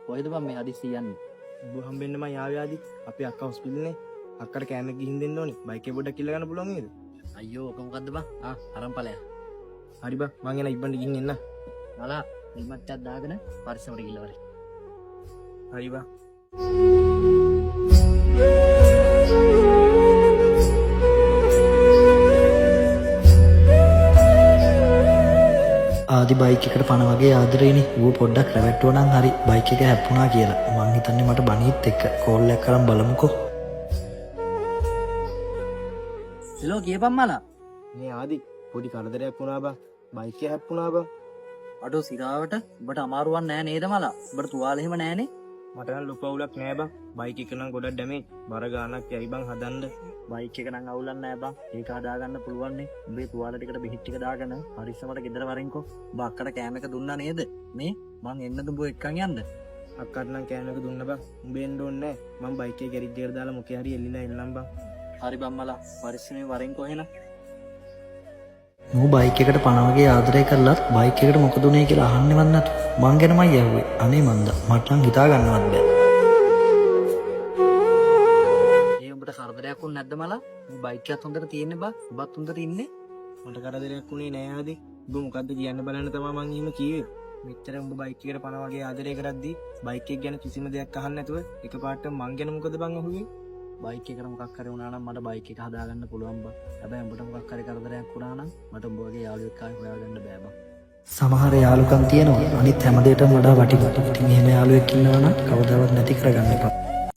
කොහෙද බං මේ හදිස්සි යන්නේ? උඹ හම්බෙන්න මම යාවේ ආදි. අපේ අක්කා හොස්පිටල්නේ. අක්කට කෑම ගිහින් දෙන්න ඕනේ. බයික් එක පොඩ්ඩක් කිල්ල ගන්න පුළුවන් නේද? අයියෝ ඔක මොකද්ද බං? අරන් ඵලයක්. හරි බං මං එන ඉබ්බන්ට ගිහින් එන්න. මලා හෙල්මට් එකක් දාගෙන පරිස්සමට ගිහලා වරේ. හරි බං. ආදි බයික් එකට පණ වගේ ආදරේනේ. ඌ පොඩ්ඩක් රැවට්ටුවා නම් හරි බයික් එක හැප්පුණා කියලා. මං හිතන්නේ මට බණීත් එක්ක කෝල් එකක් කරන් බලමුකෝ. සිලෝ කියපන් මලා. මේ ආදි පොඩි කරදරයක් වුණා බං. බයික් එක හැප්පුණා බං. අඩෝ සිරාවට ඔබට අමාරුවක් නෑ නේද මලා? ඔබට තුවාල එහෙම නෑනේ. මට නම් ලොකු අවුලක් නෑ බං. බයික් එක නම් ගොඩක් ඩැමේජ්. බර ගානක් යයි බං හදන්න. බයික් එක නම් අවුලක් නෑ බං. ඒක හදාගන්න පුළුවන් නේ. උඹේ තුවාල ටිකට බෙහෙත් ටික දාගෙන පරිස්සමට ගෙදර වරින්කෝ. ඔබ අක්කට කෑම එක දුන්නා නේද? මේ මං එන්නද උඹ එක්කන් යන්න? අක්කට නම් කෑම එක දුන්න බං. උඹ එන්න ඕනේ නෑ. මම බයික් එක ගෑරේජ් එකට දාලා මොකේ හරි එල්ලිලා එන්නම් බං. හරි බං මලා. පරිස්සමෙන් වරින්කෝ එහෙනම්. මූ බයික් එකට පණ වගේ ආදරය කරලත් බයික් එකට මොකද උනේ කියලා අහන්නෙවත් නැතු. මං ගැනමයි යව්වේ. අනේ මන්දා මට නම් හිතා ගන්නවත් බෑ. ඒ උඹට කරදරයක් වුනේ නැද්ද මලා? උඹ බයික් එකත් හොඳට තියෙන්නේ බං. ඔබත් හොඳට ඉන්නේ. මට කරදරයක් වුණේ නෑ ආදි. උඹ මොකද්ද කියන්න බලන්න තමයි මං එහෙම කිව්වේ. මෙච්චර උඹ බයික් එකට පණ වගේ ආදරය කරද්දී බයික් එක ගැන කිසිම දෙයක් අහන්න නැතුව එකපාරට මං ගැන මොකද බං අහුවේ? බයික් එකට මොකක් හරි වුණා නම් මට බයික් එක හදාගන්න පුළුවන් බං. හැබැයි උඹට මොකක් හරි කරදරයක් වුණා නම් මට උඹ වගේ යාළුවෙක් ආයි හොයාගන්න බෑ බං. සමහර යාළුකම් තියෙනවා. අනිත් හැම දෙයකටම වඩා වටිනවා. ඉතින් එහෙම යාළුවෙක් ඉන්නවා නම් කවදාවත් නැති කරගන්න එපා.